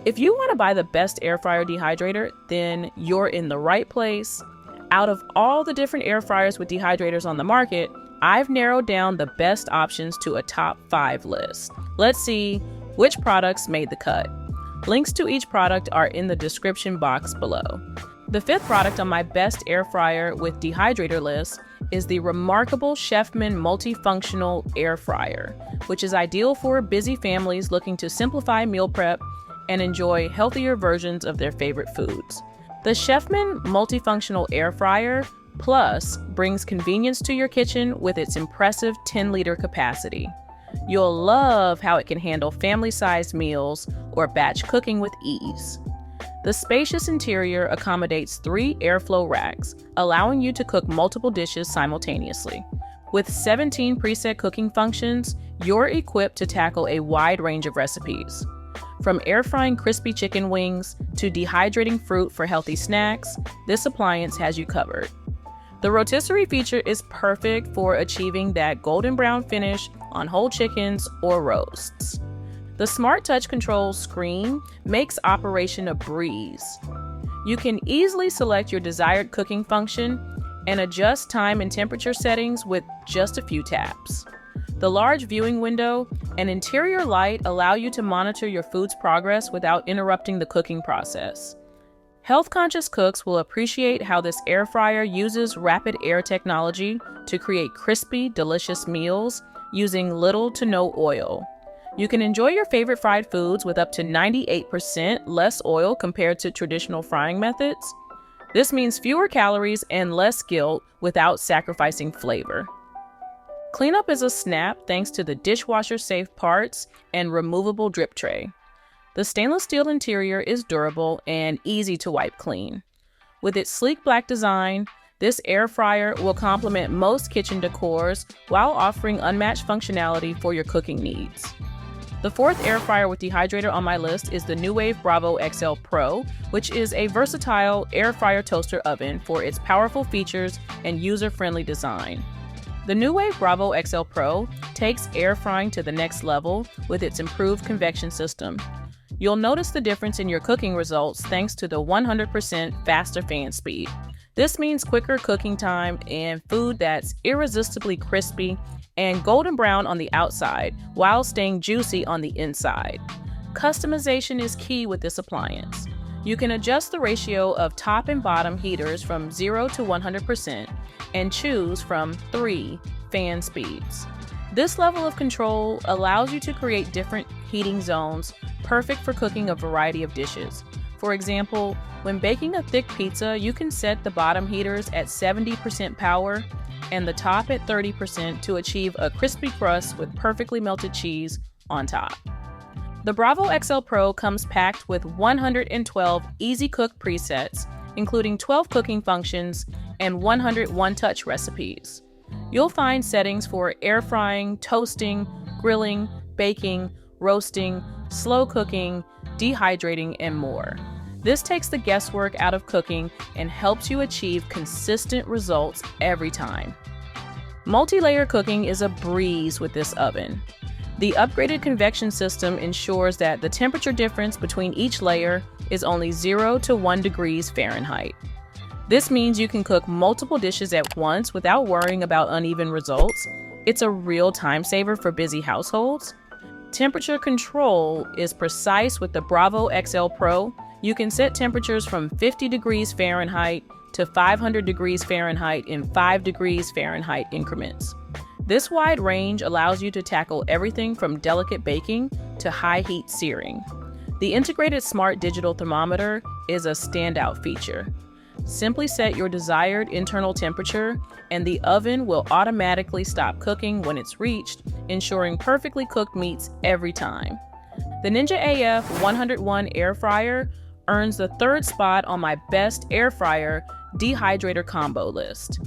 If you want to buy the best air fryer dehydrator, then you're in the right place. Out of all the different air fryers with dehydrators on the market, I've narrowed down the best options to a top 5 list. Let's see which products made the cut. Links to each product are in the description box below. The 5th product on my best air fryer with dehydrator list is the remarkable Chefman Multifunctional Air Fryer, which is ideal for busy families looking to simplify meal prep and enjoy healthier versions of their favorite foods. The Chefman Multifunctional Air Fryer Plus brings convenience to your kitchen with its impressive 10-liter capacity. You'll love how it can handle family-sized meals or batch cooking with ease. The spacious interior accommodates 3 airflow racks, allowing you to cook multiple dishes simultaneously. With 17 preset cooking functions, you're equipped to tackle a wide range of recipes. From air frying crispy chicken wings to dehydrating fruit for healthy snacks, this appliance has you covered. The rotisserie feature is perfect for achieving that golden brown finish on whole chickens or roasts. The Smart Touch Control screen makes operation a breeze. You can easily select your desired cooking function and adjust time and temperature settings with just a few taps. The large viewing window and interior light allow you to monitor your food's progress without interrupting the cooking process. Health-conscious cooks will appreciate how this air fryer uses rapid air technology to create crispy, delicious meals using little to no oil. You can enjoy your favorite fried foods with up to 98% less oil compared to traditional frying methods. This means fewer calories and less guilt without sacrificing flavor. Cleanup is a snap thanks to the dishwasher-safe parts and removable drip tray. The stainless steel interior is durable and easy to wipe clean. With its sleek black design, this air fryer will complement most kitchen decors while offering unmatched functionality for your cooking needs. The 4th air fryer with dehydrator on my list is the Nuwave Bravo XL Pro, which is a versatile air fryer toaster oven for its powerful features and user-friendly design. The Nuwave Bravo XL Pro takes air frying to the next level with its improved convection system. You'll notice the difference in your cooking results thanks to the 100% faster fan speed. This means quicker cooking time and food that's irresistibly crispy and golden brown on the outside while staying juicy on the inside. Customization is key with this appliance. You can adjust the ratio of top and bottom heaters from 0 to 100% and choose from 3 fan speeds. This level of control allows you to create different heating zones, perfect for cooking a variety of dishes. For example, when baking a thick pizza, you can set the bottom heaters at 70% power and the top at 30% to achieve a crispy crust with perfectly melted cheese on top. The Bravo XL Pro comes packed with 112 easy cook presets, including 12 cooking functions and 100 one-touch recipes. You'll find settings for air frying, toasting, grilling, baking, roasting, slow cooking, dehydrating, and more. This takes the guesswork out of cooking and helps you achieve consistent results every time. Multi-layer cooking is a breeze with this oven. The upgraded convection system ensures that the temperature difference between each layer is only 0 to 1 degrees Fahrenheit. This means you can cook multiple dishes at once without worrying about uneven results. It's a real time saver for busy households. Temperature control is precise with the Bravo XL Pro. You can set temperatures from 50 degrees Fahrenheit to 500 degrees Fahrenheit in 5 degrees Fahrenheit increments. This wide range allows you to tackle everything from delicate baking to high heat searing. The integrated smart digital thermometer is a standout feature. Simply set your desired internal temperature and the oven will automatically stop cooking when it's reached, ensuring perfectly cooked meats every time. The Ninja AF 101 air fryer earns the 3rd spot on my best air fryer dehydrator combo list.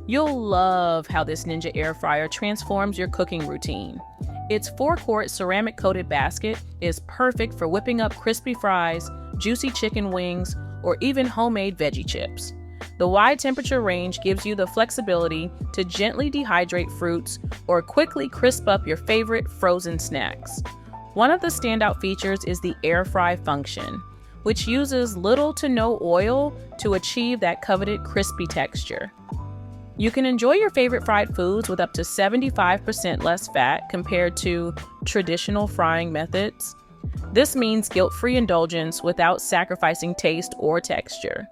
You'll love how this Ninja air fryer transforms your cooking routine. Its 4-quart ceramic-coated basket is perfect for whipping up crispy fries, juicy chicken wings, or even homemade veggie chips. The wide temperature range gives you the flexibility to gently dehydrate fruits or quickly crisp up your favorite frozen snacks. One of the standout features is the air fry function, which uses little to no oil to achieve that coveted crispy texture. You can enjoy your favorite fried foods with up to 75% less fat compared to traditional frying methods. This means guilt-free indulgence without sacrificing taste or texture.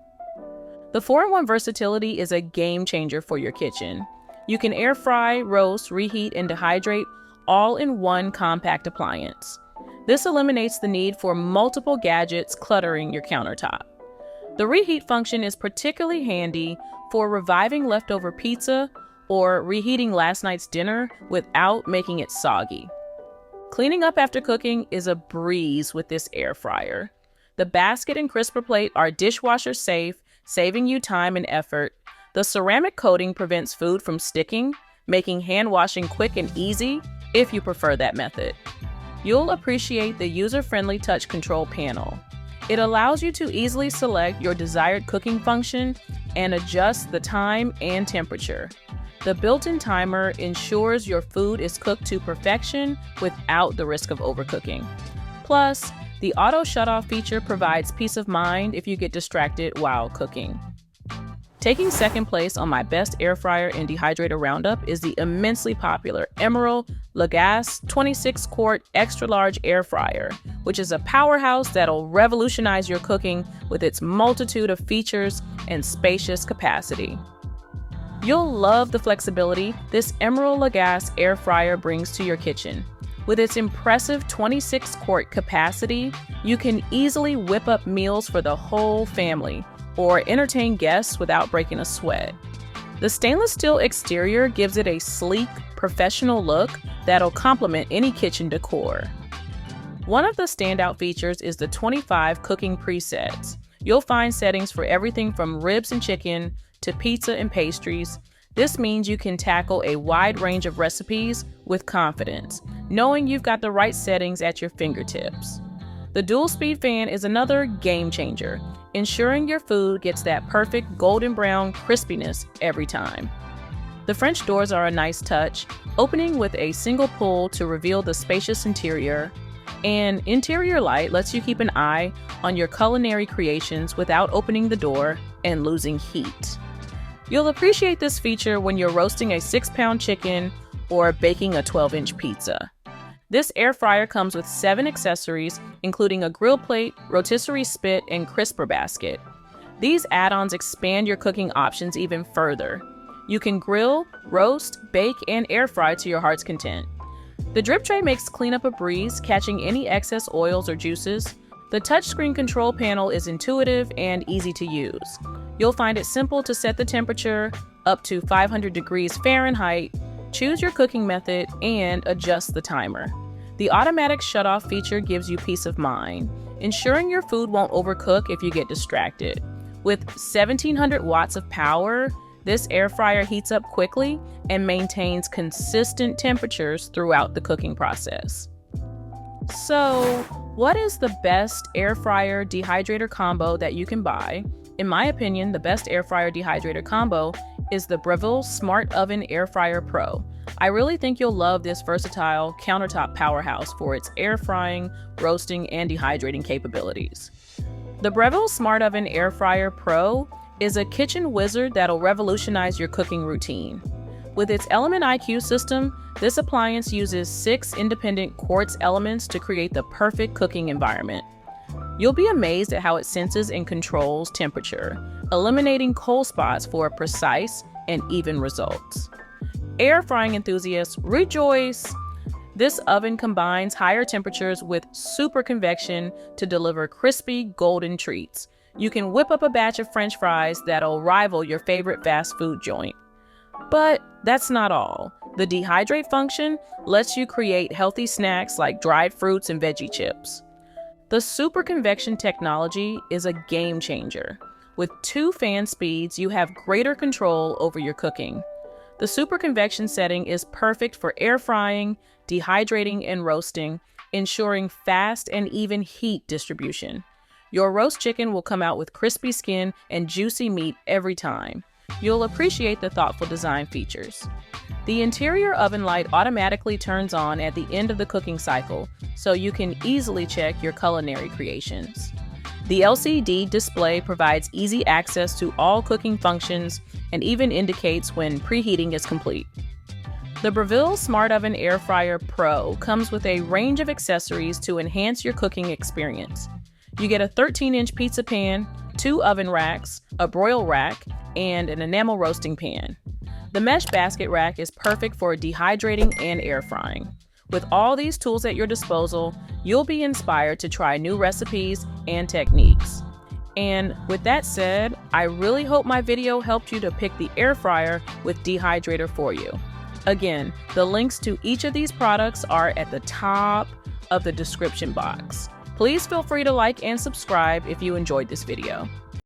The 4-in-1 versatility is a game changer for your kitchen. You can air fry, roast, reheat, and dehydrate all in one compact appliance. This eliminates the need for multiple gadgets cluttering your countertop. The reheat function is particularly handy for reviving leftover pizza or reheating last night's dinner without making it soggy. Cleaning up after cooking is a breeze with this air fryer. The basket and crisper plate are dishwasher safe, saving you time and effort. The ceramic coating prevents food from sticking, making hand washing quick and easy if you prefer that method. You'll appreciate the user-friendly touch control panel. It allows you to easily select your desired cooking function and adjust the time and temperature. The built-in timer ensures your food is cooked to perfection without the risk of overcooking. Plus, the auto shutoff feature provides peace of mind if you get distracted while cooking. Taking second place on my best air fryer and dehydrator roundup is the immensely popular Emeril Lagasse 26-quart extra-large air fryer, which is a powerhouse that'll revolutionize your cooking with its multitude of features and spacious capacity. You'll love the flexibility this Emeril Lagasse air fryer brings to your kitchen. With its impressive 26-quart capacity, you can easily whip up meals for the whole family or entertain guests without breaking a sweat. The stainless steel exterior gives it a sleek, professional look that'll complement any kitchen decor. One of the standout features is the 25 cooking presets. You'll find settings for everything from ribs and chicken to pizza and pastries. This means you can tackle a wide range of recipes with confidence, knowing you've got the right settings at your fingertips. The dual speed fan is another game changer, ensuring your food gets that perfect golden brown crispiness every time. The French doors are a nice touch, opening with a single pull to reveal the spacious interior. And interior light lets you keep an eye on your culinary creations without opening the door and losing heat. You'll appreciate this feature when you're roasting a 6-pound chicken or baking a 12-inch pizza. This air fryer comes with 7 accessories, including a grill plate, rotisserie spit, and crisper basket. These add-ons expand your cooking options even further. You can grill, roast, bake, and air fry to your heart's content. The drip tray makes cleanup a breeze, catching any excess oils or juices. The touchscreen control panel is intuitive and easy to use. You'll find it simple to set the temperature up to 500 degrees Fahrenheit, choose your cooking method, and adjust the timer. The automatic shutoff feature gives you peace of mind, ensuring your food won't overcook if you get distracted. With 1700 watts of power, this air fryer heats up quickly and maintains consistent temperatures throughout the cooking process. So, what is the best air fryer dehydrator combo that you can buy? In my opinion, the best air fryer dehydrator combo is the Breville Smart Oven Air Fryer Pro. I really think you'll love this versatile countertop powerhouse for its air frying, roasting, and dehydrating capabilities. The Breville Smart Oven Air Fryer Pro is a kitchen wizard that'll revolutionize your cooking routine. With its Element IQ system, this appliance uses 6 independent quartz elements to create the perfect cooking environment. You'll be amazed at how it senses and controls temperature, eliminating cold spots for precise and even results. Air frying enthusiasts, rejoice! This oven combines higher temperatures with super convection to deliver crispy, golden treats. You can whip up a batch of French fries that'll rival your favorite fast food joint. But that's not all. The dehydrate function lets you create healthy snacks like dried fruits and veggie chips. The super convection technology is a game changer. With 2 fan speeds, you have greater control over your cooking. The super convection setting is perfect for air frying, dehydrating, and roasting, ensuring fast and even heat distribution. Your roast chicken will come out with crispy skin and juicy meat every time. You'll appreciate the thoughtful design features. The interior oven light automatically turns on at the end of the cooking cycle, so you can easily check your culinary creations. The LCD display provides easy access to all cooking functions and even indicates when preheating is complete. The Breville Smart Oven Air Fryer Pro comes with a range of accessories to enhance your cooking experience. You get a 13-inch pizza pan, 2 oven racks, a broil rack, and an enamel roasting pan. The mesh basket rack is perfect for dehydrating and air frying. With all these tools at your disposal, you'll be inspired to try new recipes and techniques. And with that said, I really hope my video helped you to pick the air fryer with Dehydrator for you. Again, the links to each of these products are at the top of the description box. Please feel free to like and subscribe if you enjoyed this video.